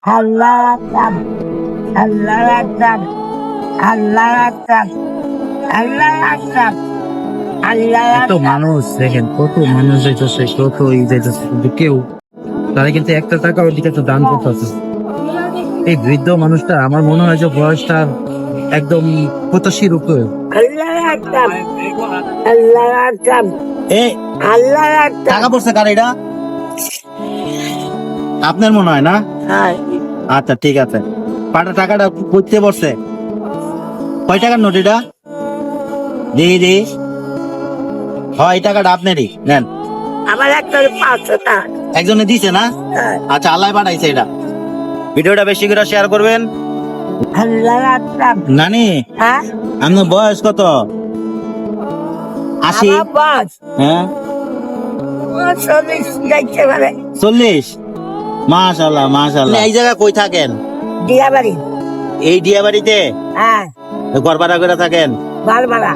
আল্লাহ আকবার, আল্লাহ আকবার, আল্লাহ আকবার, আল্লাহ আকবার, আল্লাহ এত আকবার। মানুষ দেখেন, কত মানুষ যাইতেছে, কত যাইতেছে, কিন্তু কেউ তারা কিন্তু একটা টাকা ওর দিকে তো দান করতেছে। এই বৃদ্ধ মানুষটা আমার মনে হয় যে বয়সটা একদম 85-র উপরে। আল্লাহ আকবার, আল্লাহ আকবার, এই আল্লাহ আকবার। টাকা পড়ছে কার এটা? আপনার মনে হয় না? হ্যাঁ, আচ্ছা ঠিক আছে, পাটা টাকাটা করতে পড়ছে। কয় টাকার নোট এটা? দিই দিই। হয় এই টাকাটা আপনারই, নেন। আমার একটা 500 টাকা। একজনে দিছে না? হ্যাঁ, আচ্ছা, আল্লাহ পাঠাইছে এটা। ভিডিওটা বেশি করে শেয়ার করবেন। আল্লাহ আকবার। নানি, হ্যাঁ, আপনার বয়স কত? 80? আমার বয়স হ্যাঁ, 40 যাইতে পারে। 40? মাশাআল্লাহ মাশাআল্লাহ। এই জায়গা কই থাকেন? দিয়াবাড়ি। এই ডিয়াবাড়িতে হ্যাঁ, ঘর ভাড়া করে থাকেন? বারবারা।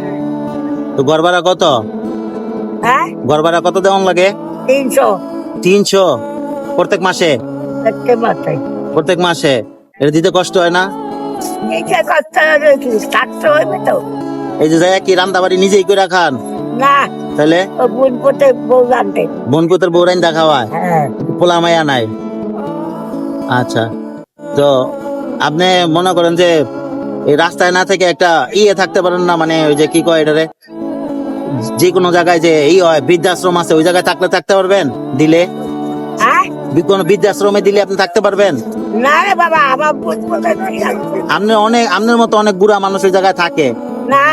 তো ঘর ভাড়া কত? হ্যাঁ, ঘর ভাড়া কত দেওয়ান লাগে? 300 300 প্রত্যেক মাসে? দেখতে পাচ্ছি। প্রত্যেক মাসে এটা দিতে কষ্ট হয় না? এইটা কষ্ট হবে কি? 700 হইবে তো? এই যে জায়গা কি রান্না বাড়ি নিজেই করে খান? না, তাহলে ও বোন পোতে বউ জানতে। বোনপুতের বউরাইন দেখা হয়, হ্যাঁ, পোলা মাইয়া নাই। আচ্ছা, তো আপনি মনে করেন যে এই রাস্তায় না থেকে একটা থাকতে পারেন না, মানে ওই যে কি কয় এটারে, যে কোনো জায়গায় যে হয় বৃদ্ধাশ্রম আছে, ওই জায়গায় থাকতে পারবেন দিলে? হ্যাঁ? কোনো বৃদ্ধাশ্রমে দিলে আপনি থাকতে পারবেন? না রে বাবা, আমার বোন পোতে ঠিক আছে। আপনার মতো অনেক বুড়া মানুষ ওই জায়গায় থাকে, না,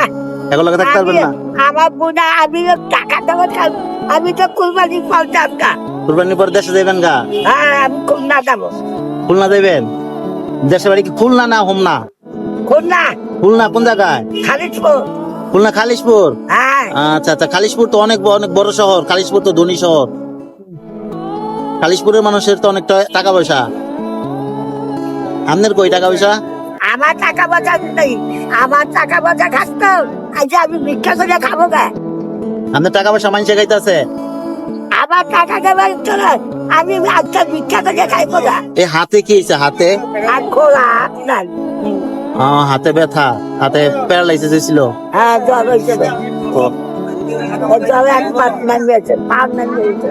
এগুলো থাকতে পারবেন না? আমার বোনা আমি টাকা দেবো, আমি তো কুরবানি পাল্টাম না। কুরবানি পর দেশে যাবেন গা? হ্যাঁ, আমি খুলনা যাবো। খুলনা যাবেন? দেশের বাড়ি কি খুলনা না হোমনা? খুলনা, খুলনা কোন জায়গায়? খালিশপুর। খুলনা খালিশপুর? হ্যাঁ, আচ্ছা আচ্ছা, খালিশপুর তো অনেক অনেক বড় শহর, খালিশপুর তো ধনী শহর। খালিশপুরের মানুষের তো অনেকটা টাকা পয়সা। আপনার কই টাকা পয়সা? আমার টাকা পয়সা নেই। আমার টাকা পয়সা খাতো আজ আমি ভিক্ষা করে খাবো গা। আপনার টাকা পয়সা মানুষে খাইতেছে? আমার টাকা দেবার চলে আমি আজকে ভিক্ষা করে খাইবো গা। এই হাতে কি হয়েছে? হাতে আর খোলা আপনার। হাতে ব্যথা, হাতে প্যারালাইসিস হয়েছিল। হ্যাঁ, জ্বর হয়েছে গা। ও জ্বর এক পাত নামিয়েছে, পা নামিয়েছে।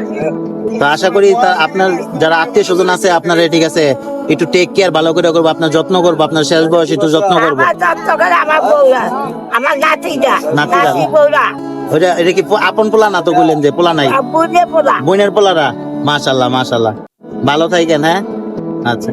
তো আশা করি আপনার যারা আত্মীয় স্বজন আছে আপনারা ঠিক আছে একটু টেক কেয়ার ভালো করে করবো, আপনার যত্ন করবো, আপনার শেষ বয়স একটু যত্ন করবো। আমার যত্ন করে আমার বউরা, আমার নাতিরা, নাতিরা? নাতি বউরা, ওইটা এটা কি আপন পোলা না? তো বললেন যে পোলা নাই, আর বুঝে পোলা। বোনের পোলারা। মাশাল্লাহ মাশাল্লাহ, ভালো থাকেন। হ্যাঁ, আচ্ছা।